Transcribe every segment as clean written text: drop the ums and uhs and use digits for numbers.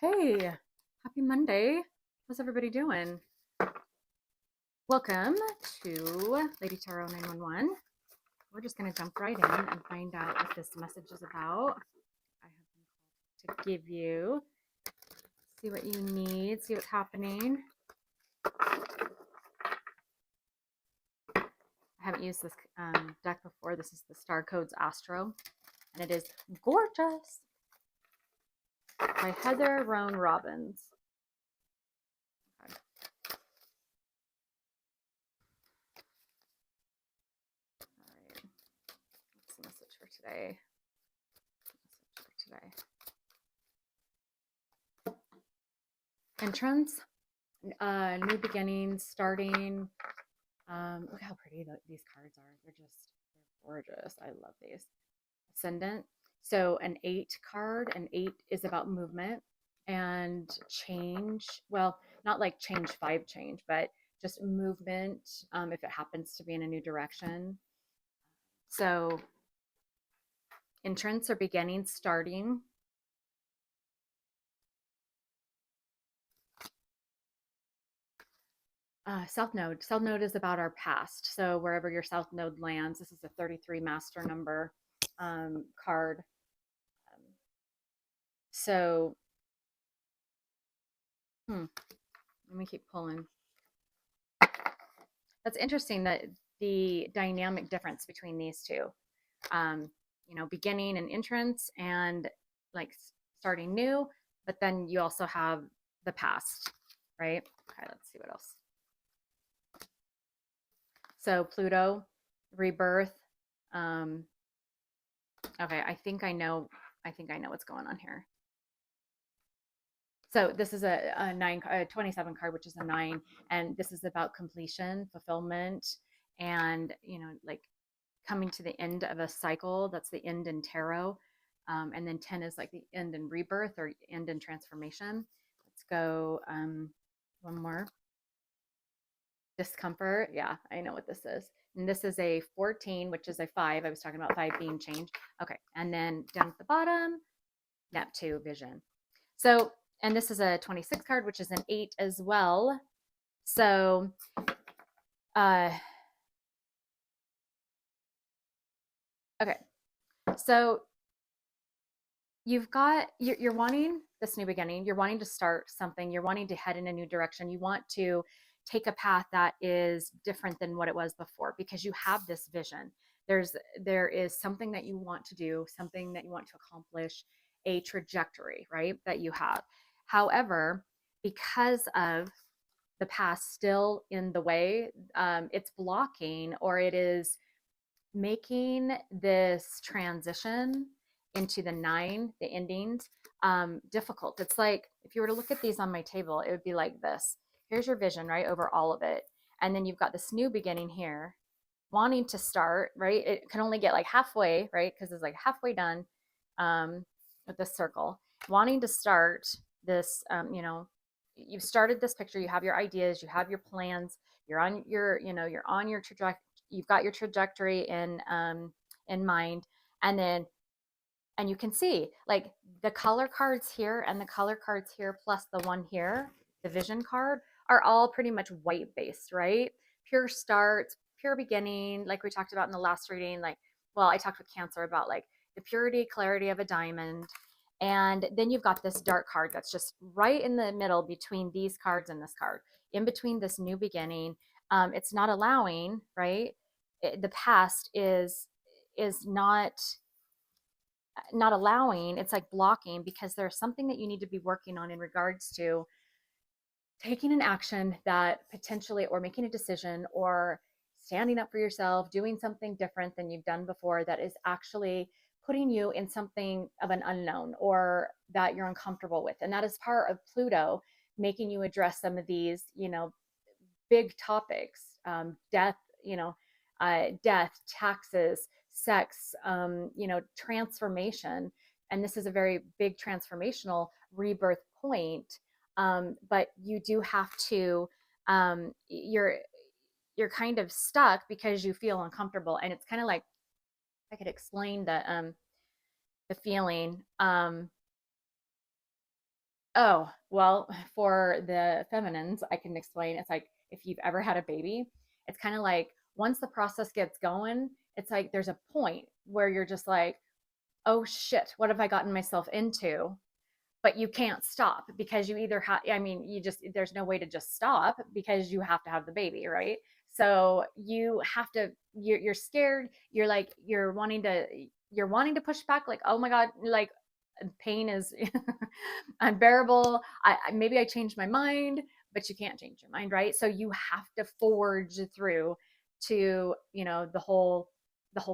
Hey, happy Monday. How's everybody doing? Welcome to Lady Tarot 911. We're just going to jump right in and find out what this message is about. I have been called to give you, see what you need, see what's happening. I haven't used this deck before. This is the Star Codes Astro, and it is gorgeous by Heather Roan Robbins. Okay. All right. What's the message for today? Entrance, new beginnings, starting. Look how pretty these cards are. They're gorgeous. I love these. Ascendant. So an 8 card, an 8 is about movement and change. Well, not like change vibe change, but just movement if it happens to be in a new direction. So entrance or beginning, starting. South Node. South Node is about our past. So wherever your South Node lands, this is a 33 master number card. So, let me keep pulling. That's interesting that the dynamic difference between these two, beginning and entrance and like starting new, but then you also have the past, right? Okay, let's see what else. So Pluto, rebirth. Okay, I think I know what's going on here. So this is a 27 card, which is a 9, and this is about completion, fulfillment, and like coming to the end of a cycle. That's the end in tarot, and then 10 is like the end in rebirth or end in transformation. Let's go one more. Discomfort. Yeah, I know what this is. And this is a 14, which is a 5. I was talking about 5 being change. Okay, and then down at the bottom, Neptune vision. So, and this is a 26 card, which is an 8 as well. So, okay. So you're wanting this new beginning. You're wanting to start something. You're wanting to head in a new direction. You want to take a path that is different than what it was before because you have this vision. There is something that you want to do, something that you want to accomplish, a trajectory, right? That you have. However, because of the past still in the way, it's blocking or it is making this transition into the 9, the endings, difficult. It's like if you were to look at these on my table, it would be like this. Here's your vision, right, over all of it. And then you've got this new beginning here, wanting to start, right? It can only get like halfway, right? Because it's like halfway done with this circle. Wanting to start this, you've started this picture, you have your ideas, you have your plans, you're on your trajectory, you've got your trajectory in mind, and you can see like the color cards here and the color cards here plus the one here, the vision card, are all pretty much white based, right? Pure starts, pure beginning, like we talked about in the last reading. Like, well, I talked with Cancer about like the purity, clarity of a diamond. And then you've got this dark card that's just right in the middle between these cards and this card, in between this new beginning. It's not allowing, right? The past is not allowing, it's like blocking, because there's something that you need to be working on in regards to taking an action that potentially, or making a decision, or standing up for yourself, doing something different than you've done before that is actually putting you in something of an unknown or that you're uncomfortable with. And that is part of Pluto making you address some of these, big topics, death, death, taxes, sex, transformation. And this is a very big transformational rebirth point. But you do have to, you're kind of stuck because you feel uncomfortable. And it's kind of like, I could explain the feeling. Oh, well, for the feminines, I can explain. It's like if you've ever had a baby, it's kind of like once the process gets going, it's like there's a point where you're just like, oh shit, what have I gotten myself into? But you can't stop because you either have, I mean, you just, there's no way to just stop because you have to have the baby, right? So you have to, you're scared. You're like, you're wanting to push back, like, oh my God, like pain is unbearable. Maybe I changed my mind, but you can't change your mind, right? So you have to forge through to, the whole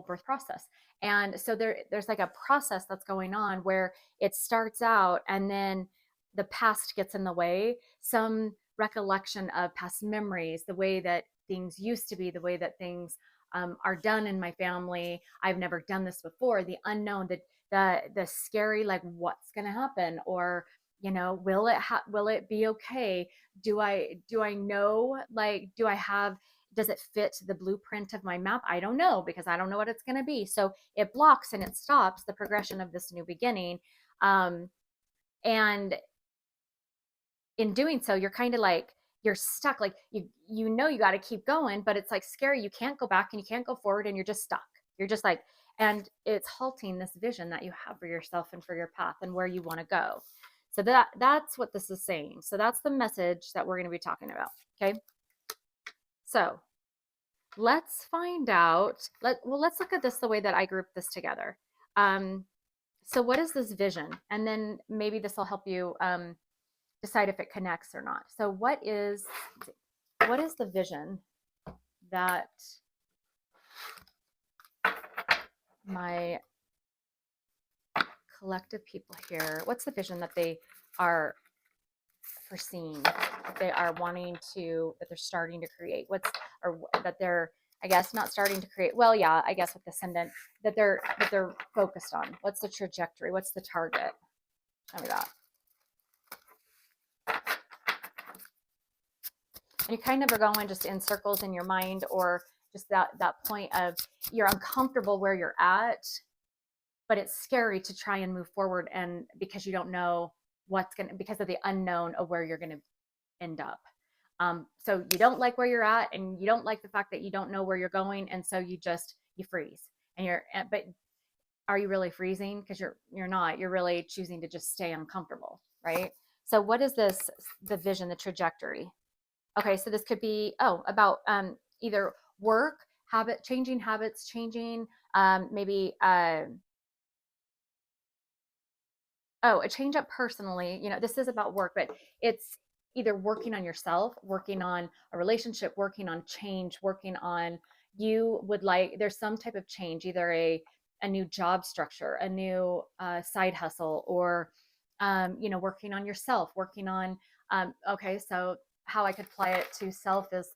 birth process. And so there's like a process that's going on where it starts out and then the past gets in the way, some recollection of past memories, the way that things used to be, the way that things are done in my family. I've never done this before. The unknown, the scary, like what's going to happen, or will it be okay? Do I know, like, do I have, does it fit the blueprint of my map? I don't know because I don't know what it's going to be. So it blocks and it stops the progression of this new beginning. And in doing so, you're kind of like, you're stuck. Like you got to keep going, but it's like scary. You can't go back and you can't go forward and you're just stuck. You're just like, and it's halting this vision that you have for yourself and for your path and where you want to go. So that's what this is saying. So that's the message that we're going to be talking about. Okay. So let's find out. Let's look at this the way that I grouped this together. So what is this vision? And then maybe this will help you decide if it connects or not. So what is the vision that my collective people here, what's the vision that they are foreseeing, they are wanting to, that they're starting to create, or that they're, I guess, not starting to create, well, yeah, I guess with ascendant, that they're focused on? What's the trajectory? What's the target? Tell me that. And you kind of are going just in circles in your mind, or just that point of you're uncomfortable where you're at, but it's scary to try and move forward, and because you don't know because of the unknown of where you're gonna end up. So you don't like where you're at, and you don't like the fact that you don't know where you're going, and so you freeze, but are you really freezing? Because you're not. You're really choosing to just stay uncomfortable, right? So what is this? The vision, the trajectory. Okay, so this could be about either work, changing habits, changing maybe a change up personally. This is about work, but it's either working on yourself, working on a relationship, working on change, working on, there's some type of change, either a new job structure, a new side hustle, or working on yourself, working on okay, so how I could apply it to self is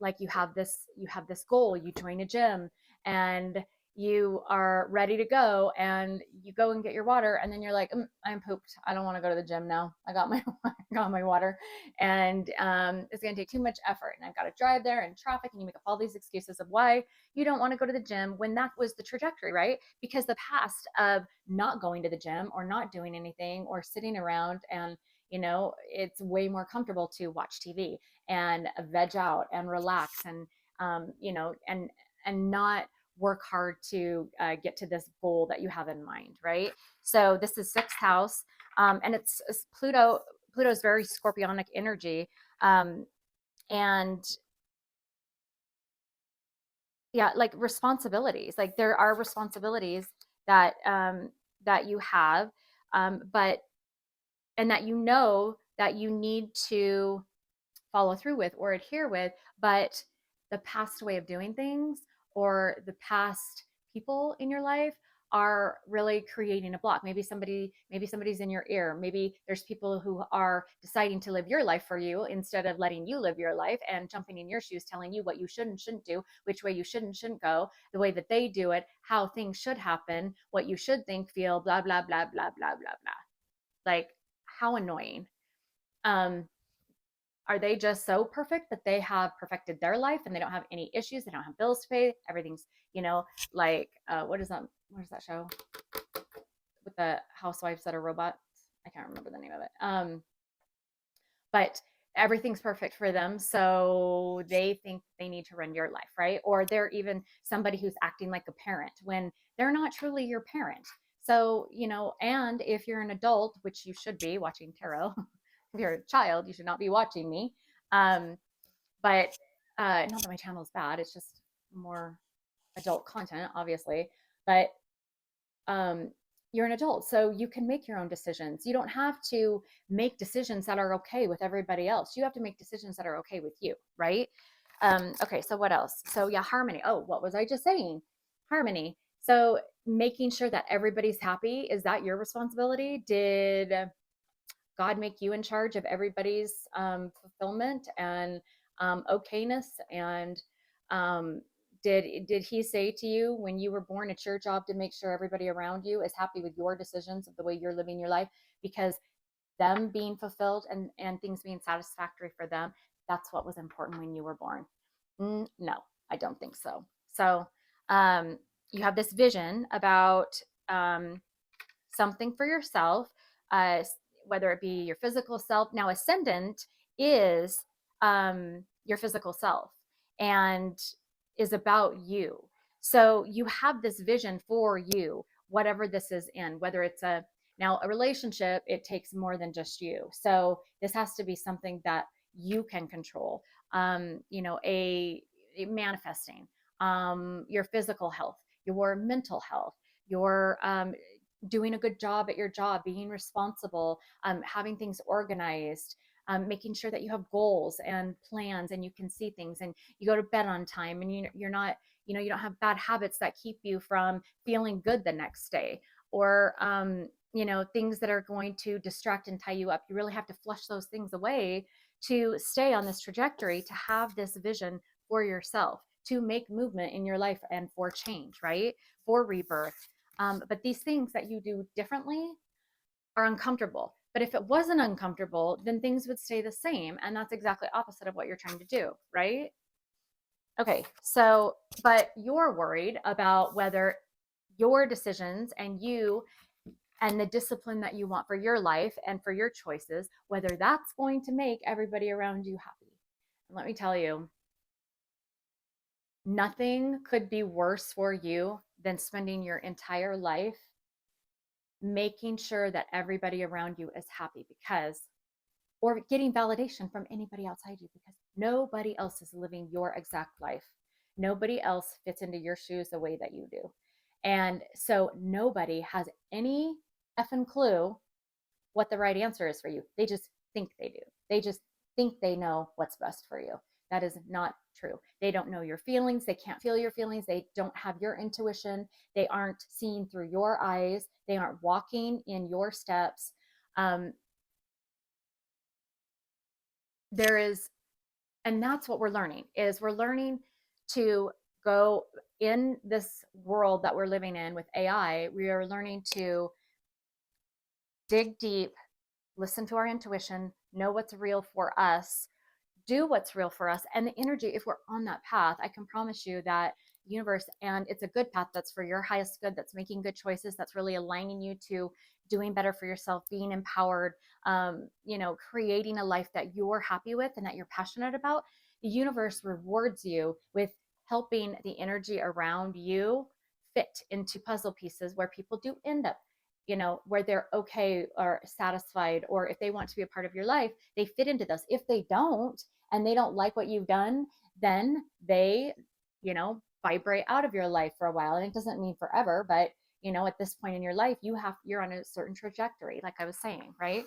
like you have this goal, you join a gym, and you are ready to go, and you go and get your water, and then you're like, I'm pooped, I don't want to go to the gym now, I got my got my water, and it's going to take too much effort, and I've got to drive there and traffic, and you make up all these excuses of why you don't want to go to the gym, when that was the trajectory, right? Because the past of not going to the gym or not doing anything or sitting around, and it's way more comfortable to watch TV and veg out and relax, and and not work hard to get to this goal that you have in mind, right? So this is sixth house, and it's Pluto. Pluto's very scorpionic energy, and yeah, like responsibilities. Like there are responsibilities that you have, but and that you need to follow through with or adhere with, but the past way of doing things or the past people in your life are really creating a block. Maybe somebody's in your ear. Maybe there's people who are deciding to live your life for you instead of letting you live your life, and jumping in your shoes, telling you what you should and shouldn't do, which way you should and shouldn't go, the way that they do it, how things should happen, what you should think, feel, blah blah blah blah blah blah blah. Like, how annoying. um are they just so perfect that they have perfected their life and they don't have any issues? They don't have bills to pay. Everything's, like, what is that show with the housewives that are robots? I can't remember the name of it. But everything's perfect for them. So they think they need to run your life, right? Or they're even somebody who's acting like a parent when they're not truly your parent. So, and if you're an adult, which you should be watching tarot, if you're a child, you should not be watching me. But not that my channel is bad, it's just more adult content, obviously. But um, you're an adult, so you can make your own decisions. You don't have to make decisions that are okay with everybody else. You have to make decisions that are okay with you, right? Okay, so what else? So yeah, harmony. Oh, what was I just saying? Harmony. So making sure that everybody's happy, is that your responsibility? Did God make you in charge of everybody's fulfillment and okayness? And did He say to you when you were born, it's your job to make sure everybody around you is happy with your decisions of the way you're living your life, because them being fulfilled and things being satisfactory for them, that's what was important when you were born? No, I don't think so. So you have this vision about something for yourself, uh, whether it be your physical self. Now, ascendant is your physical self and is about you. So you have this vision for you, whatever this is in, whether it's a relationship, it takes more than just you. So this has to be something that you can control. A manifesting, your physical health, your mental health, your doing a good job at your job, being responsible, having things organized, making sure that you have goals and plans and you can see things and you go to bed on time and you're not, you don't have bad habits that keep you from feeling good the next day, or, things that are going to distract and tie you up. You really have to flush those things away to stay on this trajectory, to have this vision for yourself, to make movement in your life and for change, right? For rebirth. But these things that you do differently are uncomfortable. But if it wasn't uncomfortable, then things would stay the same. And that's exactly opposite of what you're trying to do, right? Okay, so, but you're worried about whether your decisions and you and the discipline that you want for your life and for your choices, whether that's going to make everybody around you happy. And let me tell you, nothing could be worse for you than spending your entire life making sure that everybody around you is happy, because, or getting validation from anybody outside you, because nobody else is living your exact life. Nobody else fits into your shoes the way that you do. And so nobody has any effing clue what the right answer is for you. They just think they do. They just think they know what's best for you. That is not true. They don't know your feelings. They can't feel your feelings. They don't have your intuition. They aren't seeing through your eyes. They aren't walking in your steps. Um, there is, and that's what we're learning, is we're learning to go in this world that we're living in with AI. We are learning to dig deep, listen to our intuition, know what's real for us, do what's real for us. And the energy, if we're on that path, I can promise you that universe, and it's a good path that's for your highest good, that's making good choices, that's really aligning you to doing better for yourself, being empowered, creating a life that you're happy with and that you're passionate about. The universe rewards you with helping the energy around you fit into puzzle pieces where people do end up, where they're okay or satisfied, or if they want to be a part of your life, they fit into those. If they don't, and they don't like what you've done, then they, vibrate out of your life for a while. And it doesn't mean forever, but at this point in your life, you're on a certain trajectory, like I was saying, right?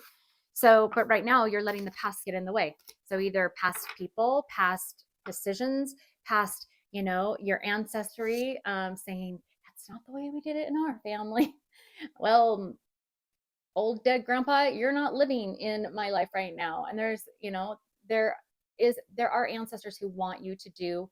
So, but right now you're letting the past get in the way. So either past people, past decisions, past, your ancestry, saying, that's not the way we did it in our family. Well, old dead grandpa, you're not living in my life right now. And there there are ancestors who want you to do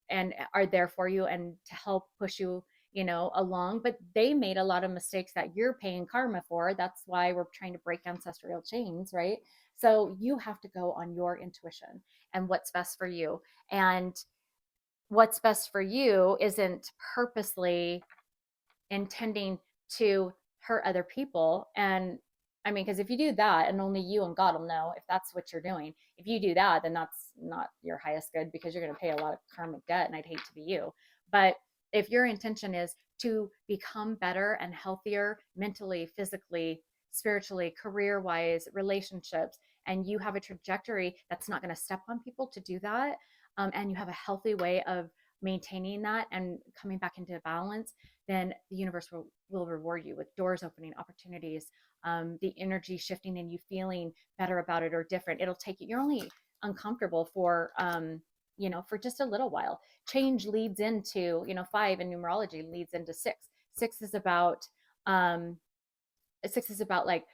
and are there for you and to help push you, along, but they made a lot of mistakes that you're paying karma for. That's why we're trying to break ancestral chains, right? So you have to go on your intuition and what's best for you. And what's best for you isn't purposely intending to hurt other people. And I mean, because if you do that, and only you and God will know if that's what you're doing. If you do that, then that's not your highest good, because you're going to pay a lot of karmic debt, and I'd hate to be you. But if your intention is to become better and healthier mentally, physically, spiritually, career wise, relationships, and you have a trajectory that's not going to step on people to do that, and you have a healthy way of maintaining that and coming back into balance, then the universe will reward you with doors opening, opportunities, the energy shifting, and you feeling better about it or different. It'll take you, you're only uncomfortable for, for just a little while. Change leads into, 5 in numerology leads into 6. 6 is about, um, 6 is about like,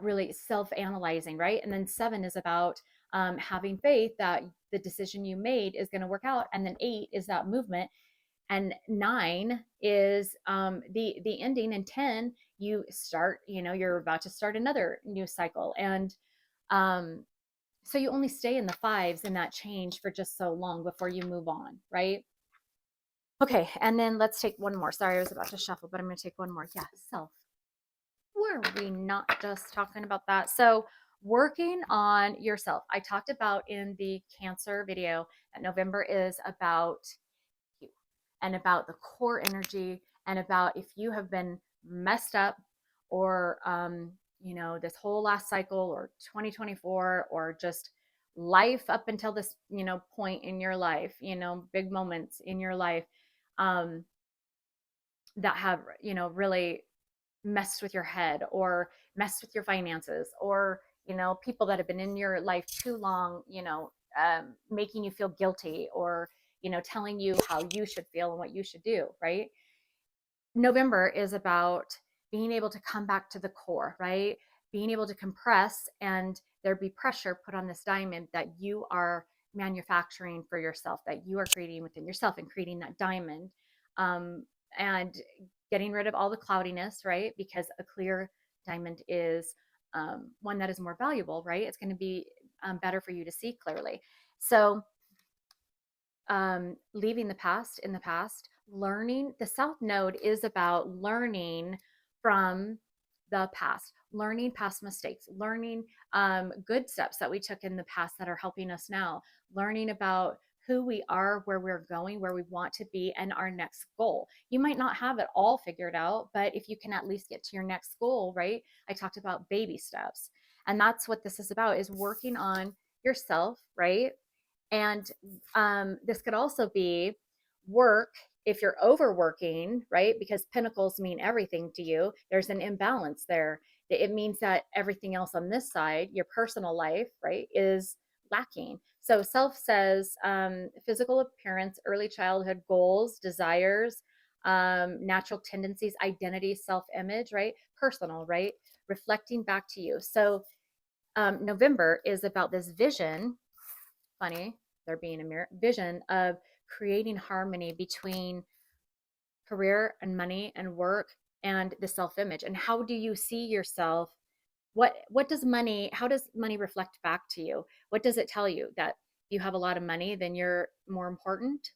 really self-analyzing, right? And then 7 is about, having faith that the decision you made is going to work out. And then 8 is that movement, and 9 is, the ending, and 10 you start, you're about to start another new cycle. And um so you only stay in the fives in that change for just so long before you move on, right? Okay, and then let's take one more. Sorry, I was about to shuffle, but I'm going to take one more. Yeah, self. Were we not just talking about that? So working on yourself, I talked about in the Cancer video that November is about you, and about the core energy, and about if you have been messed up, or this whole last cycle, or 2024, or just life up until this point in your life, big moments in your life, um that have really messed with your head, or messed with your finances, or people that have been in your life too long, making you feel guilty, or telling you how you should feel and what you should do, right? November is about being able to come back to the core, right? Being able to compress, and there be pressure put on this diamond that you are manufacturing for yourself, that you are creating within yourself, and creating that diamond, and getting rid of all the cloudiness, right? Because a clear diamond is, one that is more valuable, right? It's going to be, better for you to see clearly. So, leaving the past in the past, learning. The South Node is about learning from the past, learning past mistakes, learning, good steps that we took in the past that are helping us now, learning about who we are, where we're going, where we want to be, and our next goal. You might not have it all figured out, but if you can at least get to your next goal, right? I talked about baby steps. And that's what this is about, is working on yourself, right? And this could also be work if you're overworking, right? Because pentacles mean everything to you. There's an imbalance there. It means that everything else on this side, your personal life, right, is lacking. So self says, physical appearance, early childhood goals, desires, natural tendencies, identity, self image, right? Personal, right? Reflecting back to you. So November is about this vision. Funny, there being a mirror vision of creating harmony between career and money and work and the self-image. And how do you see yourself? What does money, how does money reflect back to you? What does it tell you? That you have a lot of money, then you're more important?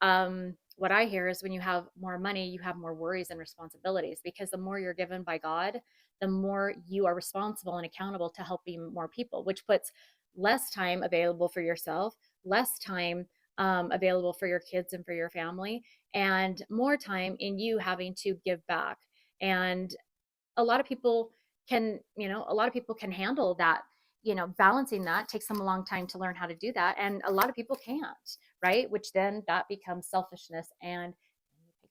What I hear is when you have more money, you have more worries and responsibilities, because the more you're given by God, the more you are responsible and accountable to helping more people, which puts less time available for yourself, less time, available for your kids and for your family, and more time in you having to give back. And a lot of people a lot of people can handle that. Balancing that takes them a long time to learn how to do that, and a lot of people can't, right? Which then that becomes selfishness, and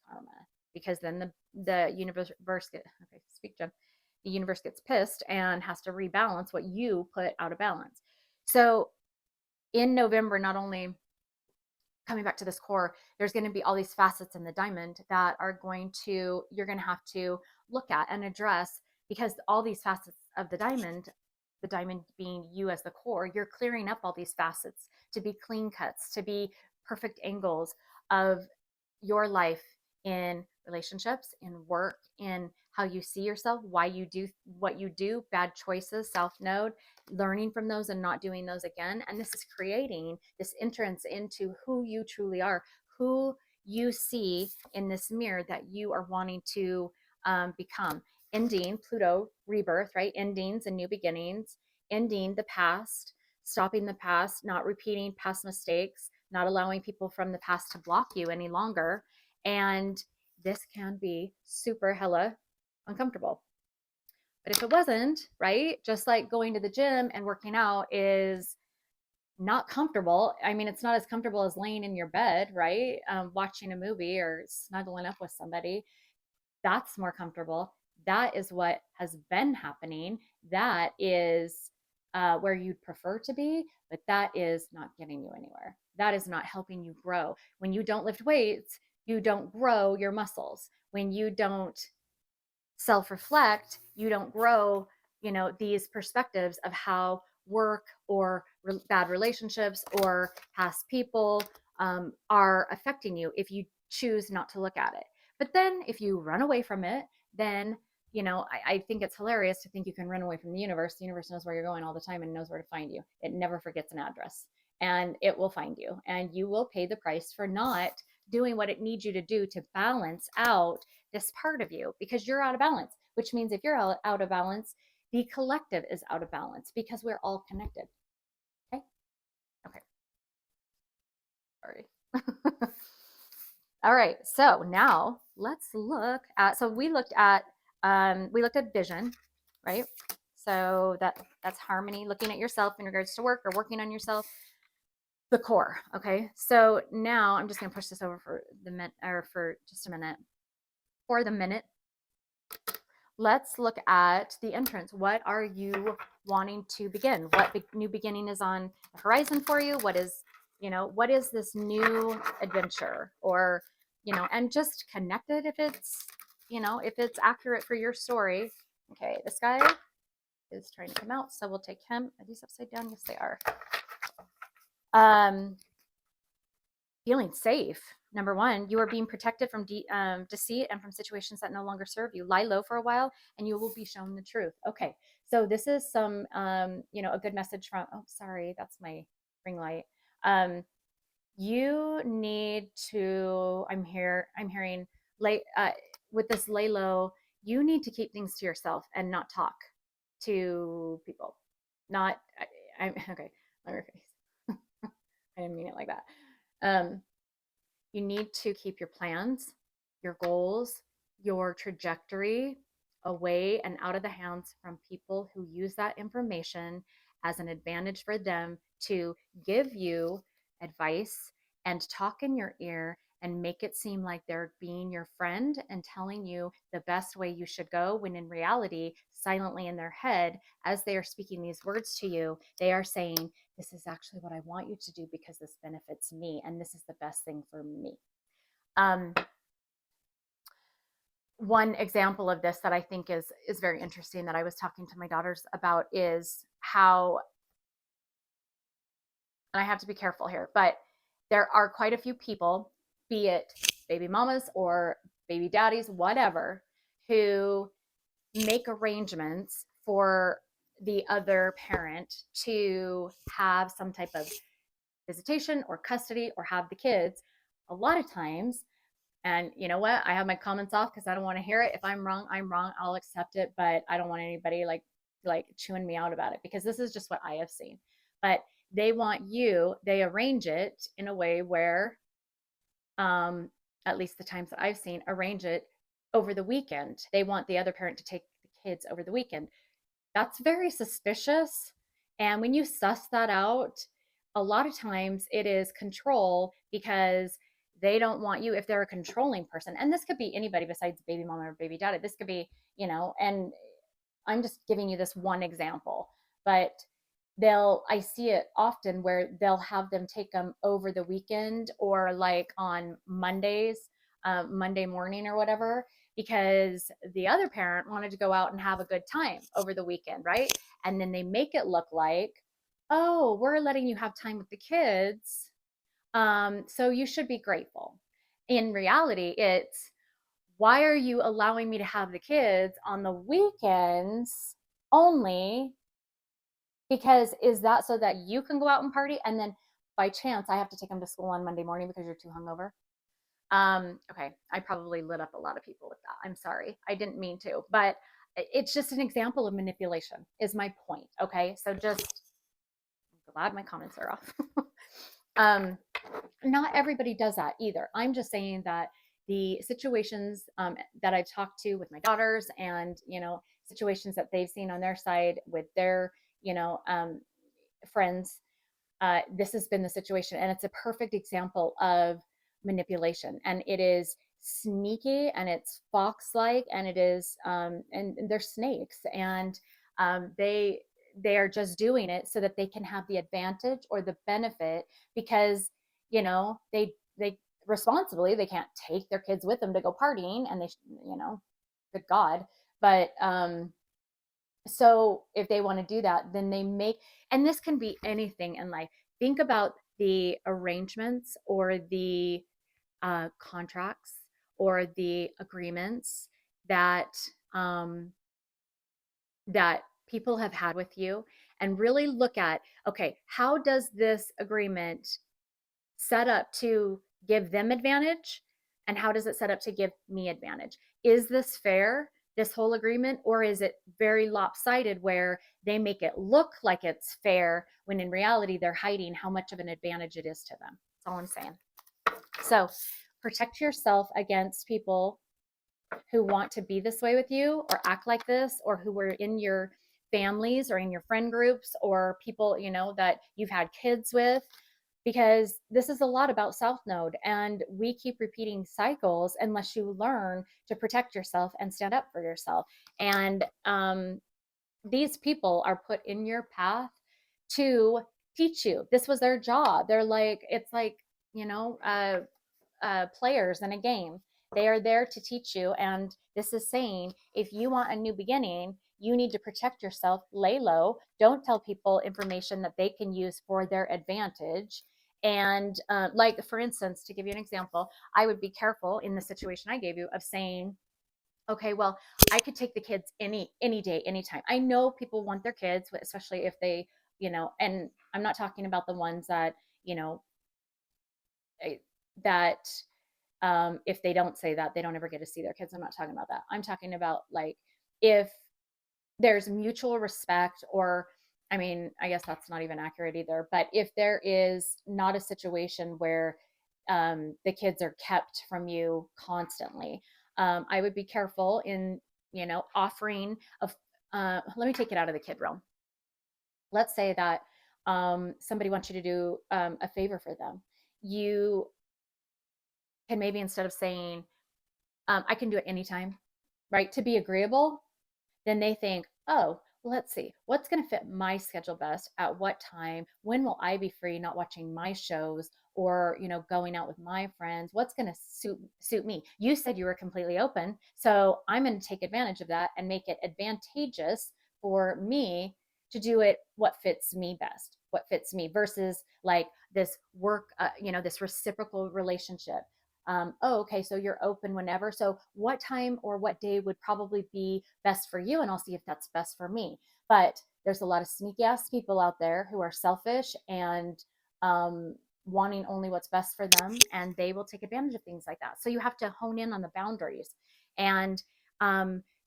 karma, because then the universe get okay, speak Jen, the universe gets pissed and has to rebalance what you put out of balance. So in November, not only coming back to this core, there's going to be all these facets in the diamond that are going to, you're going to have to look at and address, because all these facets of the diamond being you as the core, you're clearing up all these facets to be clean cuts, to be perfect angles of your life, in relationships, in work, in how you see yourself, why you do what you do, bad choices, South Node, learning from those and not doing those again. And this is creating this entrance into who you truly are, who you see in this mirror that you are wanting to, become. ending Pluto rebirth, right? Endings and new beginnings, ending the past, stopping the past, not repeating past mistakes, not allowing people from the past to block you any longer. And this can be super hella uncomfortable. But if it wasn't, right, just like going to the gym and working out is not comfortable. I mean, it's not as comfortable as laying in your bed, right? Watching a movie or snuggling up with somebody. That's more comfortable. That is what has been happening. That is where you'd prefer to be, but that is not getting you anywhere. That is not helping you grow. When you don't lift weights, you don't grow your muscles. When you don't self-reflect, you don't grow, these perspectives of how work or bad relationships or past people are affecting you if you choose not to look at it. But then if you run away from it, then I think it's hilarious to think you can run away from the universe. The universe knows where you're going all the time and knows where to find you. It never forgets an address, and it will find you, and you will pay the price for not doing what it needs you to do to balance out this part of you, because you're out of balance, which means if you're out of balance, the collective is out of balance because we're all connected. Okay. Okay. Sorry. All right. So now let's look at, so we looked at vision, right? So that's harmony, looking at yourself in regards to work or working on yourself, the core. Okay. So now I'm just going to push this over for the minute, or for just a minute. For the minute, let's look at the entrance. What are you wanting to begin? What new beginning is on the horizon for you? What is this new adventure? Or, and just connect it if it's accurate for your story. Okay, this guy is trying to come out, so we'll take him. Are these upside down? Yes, they are. Feeling safe. Number one, you are being protected from deceit and from situations that no longer serve you. Lie low for a while and you will be shown the truth. Okay, so this is some, a good message from, oh, sorry, that's my ring light. You need to, I'm hearing, with this lay low, you need to keep things to yourself and not talk to people. Not, I'm okay, let me rephrase. I didn't mean it like that. You need to keep your plans, your goals, your trajectory away and out of the hands from people who use that information as an advantage for them to give you advice and talk in your ear and make it seem like they're being your friend and telling you the best way you should go, when in reality, silently in their head, as they are speaking these words to you, they are saying, this is actually what I want you to do because this benefits me and this is the best thing for me. One example of this that I think is very interesting that I was talking to my daughters about is how, and I have to be careful here, but there are quite a few people, be it baby mamas or baby daddies, whatever, who make arrangements for the other parent to have some type of visitation or custody or have the kids a lot of times. And you know what? I have my comments off because I don't want to hear it. If I'm wrong, I'm wrong. I'll accept it, but I don't want anybody like chewing me out about it, because this is just what I have seen. But they arrange it in a way where, at least the times that I've seen, arrange it over the weekend. They want the other parent to take the kids over the weekend. That's very suspicious. And when you suss that out, a lot of times it is control, because they don't want you, if they're a controlling person, and this could be anybody besides baby mama or baby daddy. This could be, and I'm just giving you this one example, but I see it often where they'll have them take them over the weekend or like on Mondays, Monday morning or whatever, because the other parent wanted to go out and have a good time over the weekend, right? And then they make it look like, oh, we're letting you have time with the kids, so you should be grateful. In reality, it's, why are you allowing me to have the kids on the weekends only? Because is that so that you can go out and party, and then by chance I have to take them to school on Monday morning because you're too hungover? Okay, I probably lit up a lot of people with that. I'm sorry, I didn't mean to, but it's just an example of manipulation is my point. Okay. So just, I'm glad my comments are off. Not everybody does that either. I'm just saying that the situations that I've talked to with my daughters, and situations that they've seen on their side with their you know friends, this has been the situation, and it's a perfect example of manipulation, and it is sneaky, and it's fox-like, and it is and they're snakes, and they are just doing it so that they can have the advantage or the benefit, because they responsibly, they can't take their kids with them to go partying, and they good god. But so if they want to do that, then they make, and this can be anything in life. Think about the arrangements or the contracts or the agreements that that people have had with you, and really look at, okay, how does this agreement set up to give them advantage, and how does it set up to give me advantage? Is this fair, this whole agreement, or is it very lopsided where they make it look like it's fair when in reality they're hiding how much of an advantage it is to them? That's all I'm saying. So protect yourself against people who want to be this way with you or act like this, or who were in your families or in your friend groups, or people that you've had kids with, because this is a lot about South Node, and we keep repeating cycles unless you learn to protect yourself and stand up for yourself. And these people are put in your path to teach you. This was their job. They're like, it's like, players in a game. They are there to teach you. And this is saying, if you want a new beginning, you need to protect yourself, lay low, don't tell people information that they can use for their advantage. And like, for instance, to give you an example, I would be careful in the situation I gave you of saying, okay, well, I could take the kids any day, anytime. I know people want their kids, especially if they, and I'm not talking about the ones that, that if they don't say that, they don't ever get to see their kids. I'm not talking about that. I'm talking about, like, if there's mutual respect, or I mean, I guess that's not even accurate either, but if there is not a situation where the kids are kept from you constantly, I would be careful in offering let me take it out of the kid realm. Let's say that somebody wants you to do a favor for them. You can maybe, instead of saying, I can do it anytime, right, to be agreeable, then they think, oh, well, let's see, what's going to fit my schedule best at what time? When will I be free, not watching my shows, or going out with my friends? What's going to suit me? You said you were completely open, so I'm going to take advantage of that and make it advantageous for me to do it what fits me best, what fits me, versus like this work, this reciprocal relationship. Oh, okay, so you're open whenever. So what time or what day would probably be best for you? And I'll see if that's best for me. But there's a lot of sneaky ass people out there who are selfish and wanting only what's best for them. And they will take advantage of things like that. So you have to hone in on the boundaries. And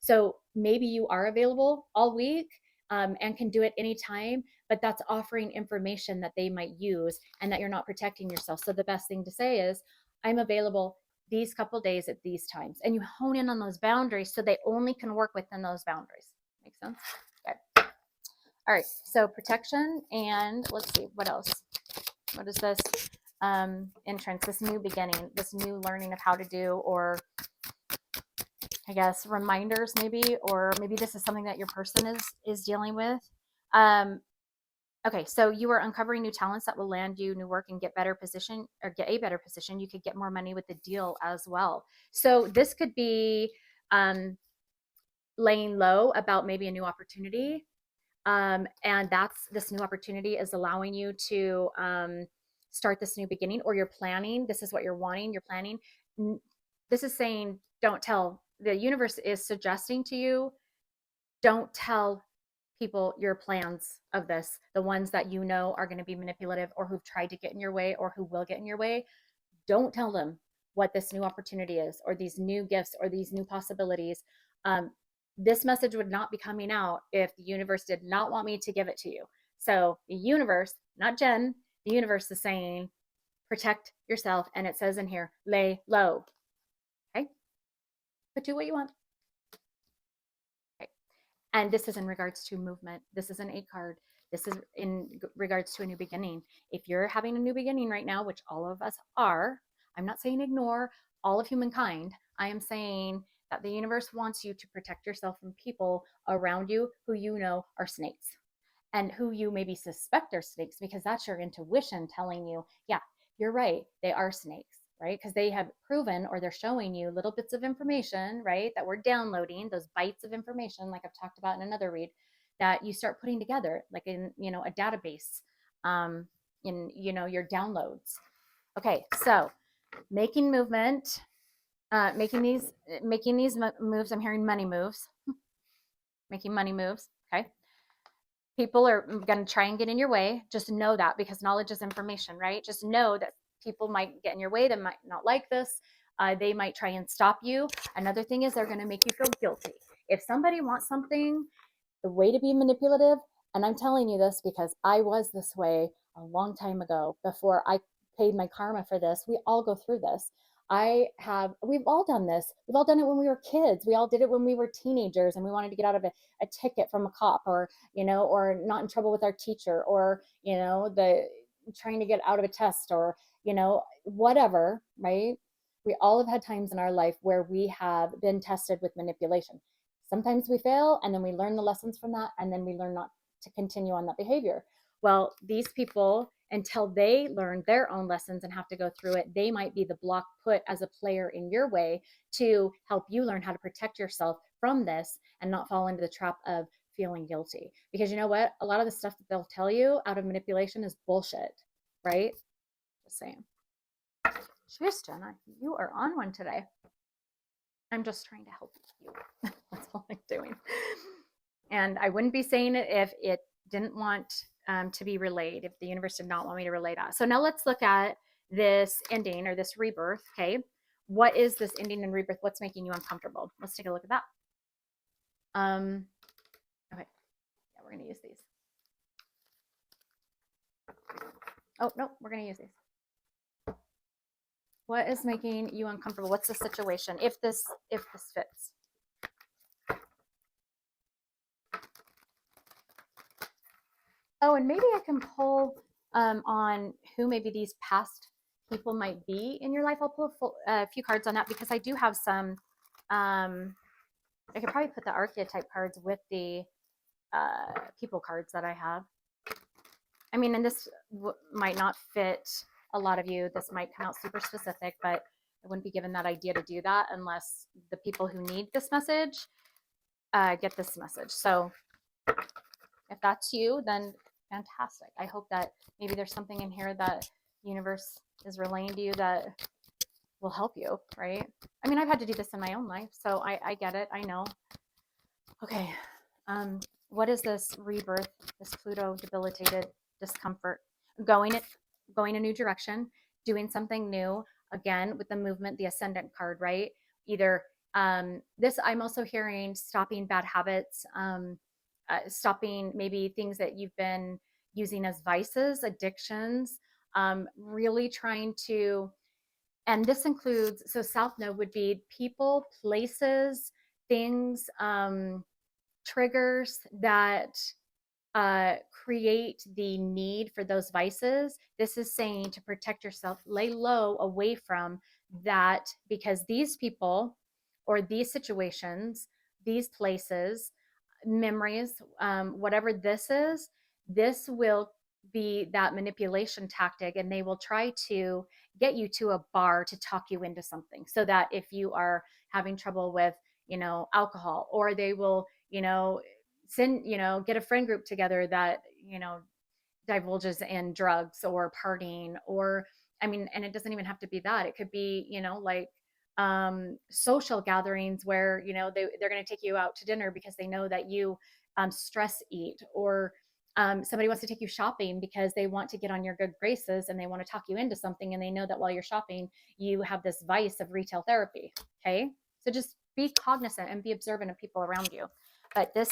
so maybe you are available all week and can do it anytime, but that's offering information that they might use and that you're not protecting yourself. So the best thing to say is, I'm available these couple days at these times. And you hone in on those boundaries so they only can work within those boundaries. Make sense? Okay. All right. So protection, and let's see, what else? What is this? Entrance, this new beginning, this new learning of how to do, or I guess reminders maybe, or maybe this is something that your person is dealing with. Okay, so you are uncovering new talents that will land you new work and get better position, or get a better position. You could get more money with the deal as well. So this could be laying low about maybe a new opportunity. And this new opportunity is allowing you to start this new beginning, or you're planning. This is what you're wanting. You're planning. This is saying, don't tell. The universe is suggesting to you, don't tell people your plans of this, the ones that are going to be manipulative, or who've tried to get in your way, or who will get in your way. Don't tell them what this new opportunity is, or these new gifts, or these new possibilities. this message would not be coming out if the universe did not want me to give it to you. So the universe, not Jen, the universe is saying, protect yourself. And it says in here, lay low. Okay. But do what you want. Okay. And this is in regards to movement. This is an 8 card. This is in regards to a new beginning. If you're having a new beginning right now, which all of us are, I'm not saying ignore all of humankind. I am saying that the universe wants you to protect yourself from people around you who you know are snakes and who you maybe suspect are snakes, because that's your intuition telling you, yeah, you're right, they are snakes, right? Because they have proven, or they're showing you little bits of information, right, that we're downloading, those bites of information, like I've talked about in another read, that you start putting together, like in, a database, in, your downloads. Okay, so making movement, making these moves. I'm hearing money moves, making money moves. Okay. People are going to try and get in your way. Just know that, because knowledge is information, right? Just know that people might get in your way. They might not like this. They might try and stop you. Another thing is they're going to make you feel guilty. If somebody wants something, the way to be manipulative, and I'm telling you this because I was this way a long time ago before I paid my karma for this. We all go through this. We've all done this. We've all done it when we were kids. We all did it when we were teenagers and we wanted to get out of a ticket from a cop, or, or not in trouble with our teacher, or, the trying to get out of a test, or, whatever, right? We all have had times in our life where we have been tested with manipulation. Sometimes we fail, and then we learn the lessons from that, and then we learn not to continue on that behavior. Well, these people, until they learn their own lessons and have to go through it, they might be the block put as a player in your way to help you learn how to protect yourself from this and not fall into the trap of feeling guilty. Because you know what? A lot of the stuff that they'll tell you out of manipulation is bullshit, right? Just saying. Cheers, Jenna. You are on one today. I'm just trying to help you. That's all I'm doing. And I wouldn't be saying it if it didn't want to be relayed, if the universe did not want me to relay that. So now let's look at this ending, or this rebirth. Okay. What is this ending and rebirth? What's making you uncomfortable? Let's take a look at that. Okay. Yeah, we're going to use these. Oh, no, we're going to use these. What is making you uncomfortable? What's the situation? If this fits. Oh, and maybe I can pull on who maybe these past people might be in your life. I'll pull a few cards on that, because I do have some. I could probably put the archetype cards with the people cards that I have. I mean, and this might not fit a lot of you. This might come out super specific, but I wouldn't be given that idea to do that unless the people who need this message get this message. So if that's you, then fantastic. I hope that maybe there's something in here that the universe is relaying to you that will help you, right? I mean, I've had to do this in my own life, so I get it. I know. Okay. What is this rebirth, this Pluto debilitated discomfort? Going a new direction, doing something new, again with the movement, the ascendant card, right? Either this, I'm also hearing stopping bad habits, stopping maybe things that you've been using as vices, addictions, really trying to, and this includes, so South Node would be people, places, things, triggers that create the need for those vices. This is saying to protect yourself, lay low away from that, because these people or these situations, these places, memories, whatever this will be that manipulation tactic, and they will try to get you to a bar to talk you into something, so that if you are having trouble with, alcohol, or they will, send, get a friend group together that, divulges in drugs or partying, or, I mean, and it doesn't even have to be that. It could be, like social gatherings where, they're going to take you out to dinner because they know that you stress eat, or somebody wants to take you shopping because they want to get on your good graces and they want to talk you into something, and they know that while you're shopping, you have this vice of retail therapy. Okay. So just be cognizant and be observant of people around you. But this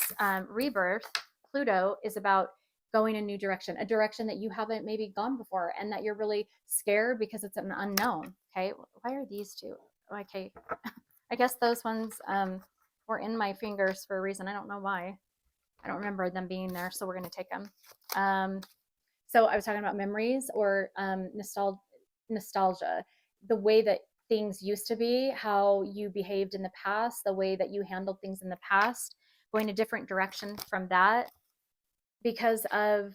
rebirth, Pluto, is about going a new direction, a direction that you haven't maybe gone before and that you're really scared because it's an unknown. Okay. Why are these two? Okay. I guess those ones were in my fingers for a reason. I don't know why. I don't remember them being there. So we're going to take them. So I was talking about memories or nostalgia, the way that things used to be, how you behaved in the past, the way that you handled things in the past, going a different direction from that because of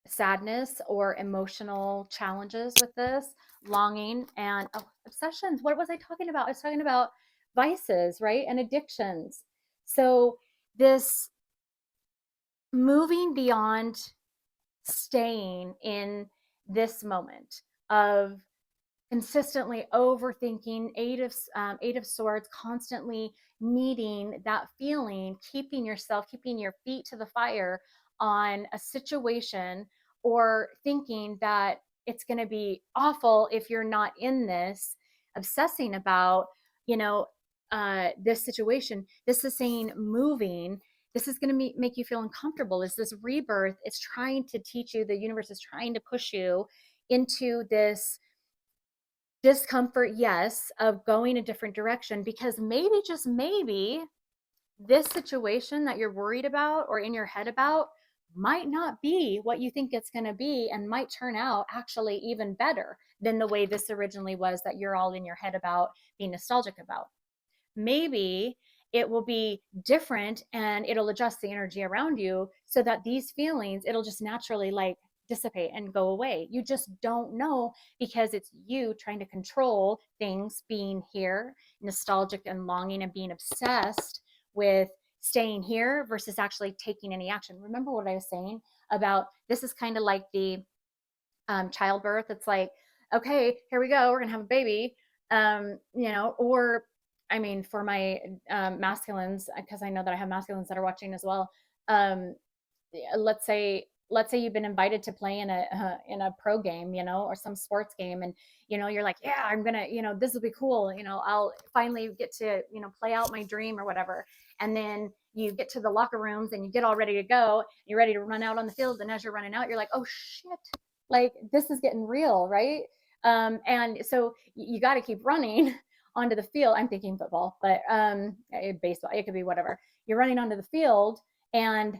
sadness or emotional challenges with this, longing and obsessions. What was I talking about? I was talking about vices, right? And addictions. So this moving beyond staying in this moment of consistently overthinking, eight of swords, constantly needing that feeling, keeping yourself, keeping your feet to the fire on a situation, or thinking that it's going to be awful if you're not in this, obsessing about, you know, this situation. This is saying moving. This is going to make you feel uncomfortable. Is this rebirth? It's trying to teach you, the universe is trying to push you into this discomfort, yes, of going a different direction, because maybe, just maybe, this situation that you're worried about or in your head about might not be what you think it's going to be, and might turn out actually even better than the way this originally was that you're all in your head about, being nostalgic about. Maybe it will be different and it'll adjust the energy around you so that these feelings, it'll just naturally like dissipate and go away. You just don't know, because it's you trying to control things, being here, nostalgic and longing and being obsessed with staying here versus actually taking any action. Remember what I was saying about this is kind of like the childbirth. It's like, okay, here we go, we're gonna have a baby, or I mean, for my masculines, because I know that I have masculines that are watching as well. um, let's say you've been invited to play in a pro game, or some sports game, and you're like, yeah, I'm gonna, this will be cool, I'll finally get to play out my dream or whatever. And then you get to the locker rooms and you get all ready to go, you're ready to run out on the field, and as you're running out, you're like, oh shit, like this is getting real, right? And so you got to keep running onto the field. I'm thinking football, but baseball, it could be whatever. You're running onto the field, and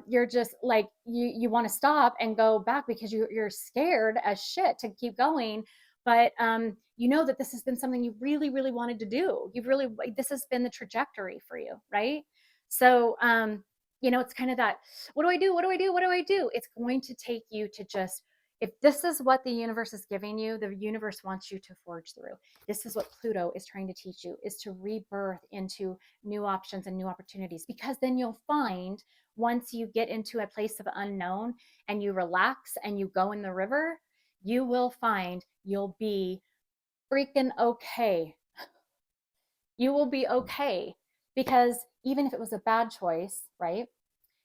you're just like, you want to stop and go back because you're scared as shit to keep going. But you know that this has been something you really, really wanted to do. This has been the trajectory for you, right? So, it's kind of that, what do I do? What do I do? What do I do? It's going to take you to just, if this is what the universe is giving you, the universe wants you to forge through. This is what Pluto is trying to teach you, is to rebirth into new options and new opportunities. Because then you'll find, once you get into a place of unknown and you relax and you go in the river, you will find you'll be freaking okay. You will be okay. Because even if it was a bad choice, right?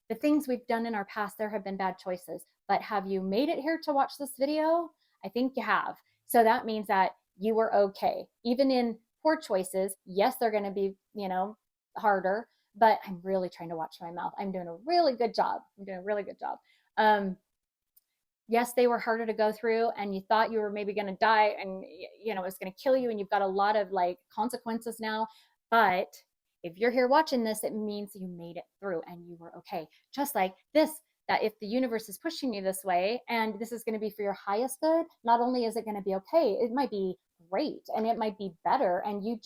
The things we've done in our past, there have been bad choices. But have you made it here to watch this video? I think you have. So that means that you were okay. Even in poor choices, yes, they're going to be, harder, but I'm really trying to watch my mouth. I'm doing a really good job. Yes, they were harder to go through, and you thought you were maybe going to die, and it was going to kill you, and you've got a lot of like consequences now. But if you're here watching this, it means you made it through and you were okay. Just like this, that if the universe is pushing you this way and this is going to be for your highest good, not only is it going to be okay, it might be great and it might be better, and you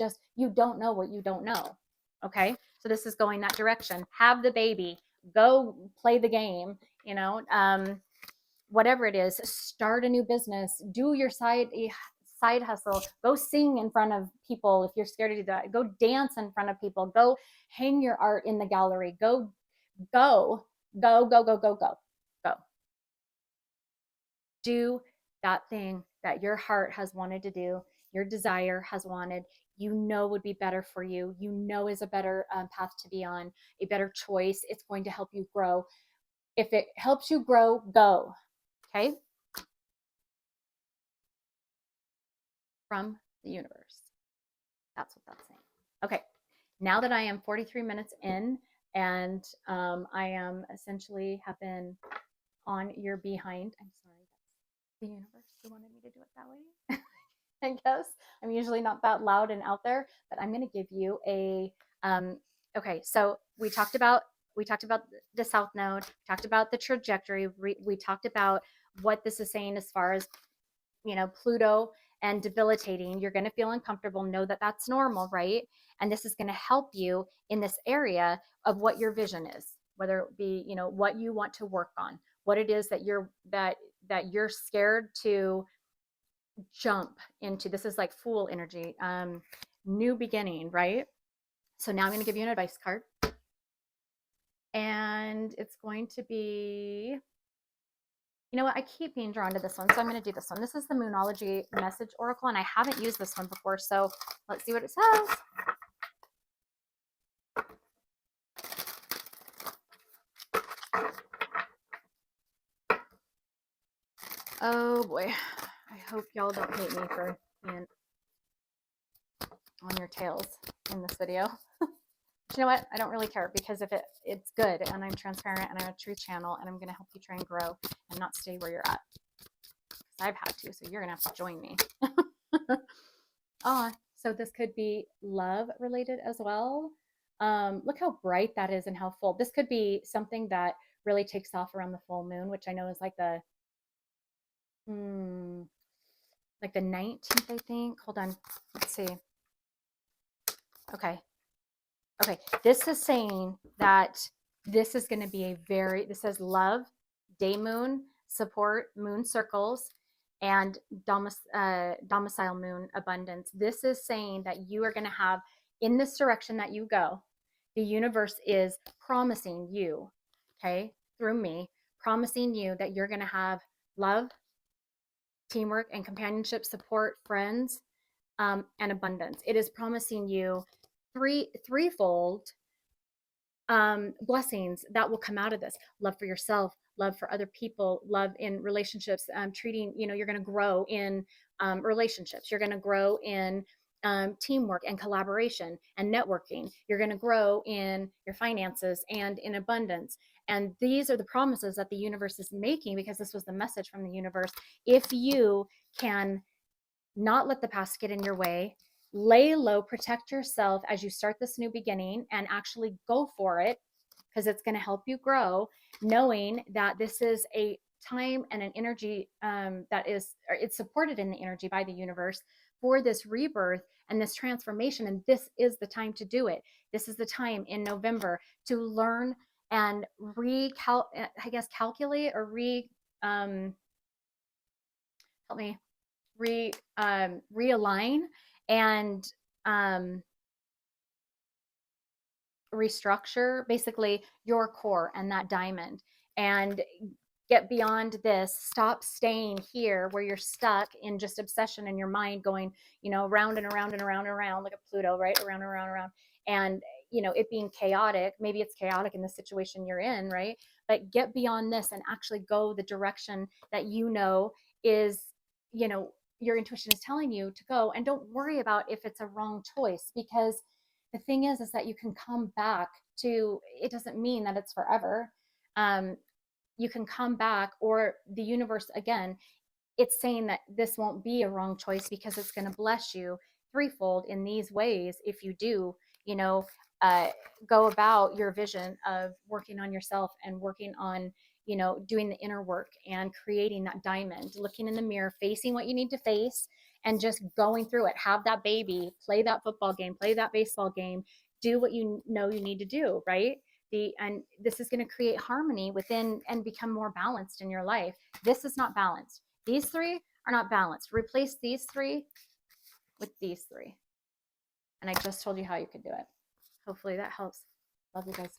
don't know what you don't know. Okay, so this is going that direction. Have the baby, go play the game, whatever it is, start a new business, do your side hustle, go sing in front of people if you're scared to do that, go dance in front of people, go hang your art in the gallery, go go go go go go go go do that thing that your heart has wanted to do, your desire has wanted, would be better for you, is a better path to be on, a better choice. It's going to help you grow. If it helps you grow, go. Okay, from the universe. That's what that's saying. Okay, Now that I am 43 minutes in, and I am essentially have been on your behind. I'm sorry, that's the universe who wanted me to do it that way. I guess I'm usually not that loud and out there, but I'm going to give you a. Okay, so we talked about the south node, talked about the trajectory. We talked about what this is saying as far as Pluto and debilitating. You're going to feel uncomfortable. Know that that's normal, right? And this is going to help you in this area of what your vision is, whether it be what you want to work on, what it is that you're scared to jump into. This is like fool energy, new beginning, right? So now I'm going to give you an advice card, and it's going to be, you know what, I keep being drawn to this one, so I'm going to do this one. This is the Moonology Message Oracle, and I haven't used this one before, so let's see what it says. Oh boy, I hope y'all don't hate me for being on your tails in this video. You know what? I don't really care, because if it's good and I'm transparent and I'm a truth channel and I'm going to help you try and grow and not stay where you're at. I've had to, so you're going to have to join me. So this could be love related as well. Look how bright that is and how full. This could be something that really takes off around the full moon, which I know is like the 19th, I think. Hold on. Let's see. Okay. This is saying that this is going to be this says love, day moon, support, moon circles, and domicile moon abundance. This is saying that you are going to have, in this direction that you go, the universe is promising you, okay, through me, promising you that you're going to have love, teamwork, and companionship, support, friends, and abundance. It is promising you threefold blessings that will come out of this. Love for yourself, love for other people, love in relationships, treating, you're going to grow in relationships. You're going to grow in teamwork and collaboration and networking. You're going to grow in your finances and in abundance. And these are the promises that the universe is making, because this was the message from the universe. If you can not let the past get in your way, lay low, protect yourself as you start this new beginning, and actually go for it, because it's going to help you grow, knowing that this is a time and an energy it's supported in the energy by the universe for this rebirth and this transformation. And this is the time to do it. This is the time in November to learn and calculate or help me realign and restructure basically your core and that diamond, and get beyond this. Stop staying here where you're stuck in just obsession in your mind, going around and around and around and around, like a Pluto, right? Around and around and around, and it being chaotic. Maybe it's chaotic in the situation you're in, right? But get beyond this and actually go the direction that is your intuition is telling you to go. And don't worry about if it's a wrong choice, because the thing is that you can come back to it. Doesn't mean that it's forever. You can come back, or the universe, again, it's saying that this won't be a wrong choice, because it's going to bless you threefold in these ways if you do go about your vision of working on yourself and working on doing the inner work and creating that diamond, looking in the mirror, facing what you need to face, and just going through it. Have that baby, play that football game, play that baseball game, do what you need to do, right? And this is going to create harmony within and become more balanced in your life. This is not balanced. These three are not balanced. Replace these three with these three. And I just told you how you could do it. Hopefully that helps. Love you guys.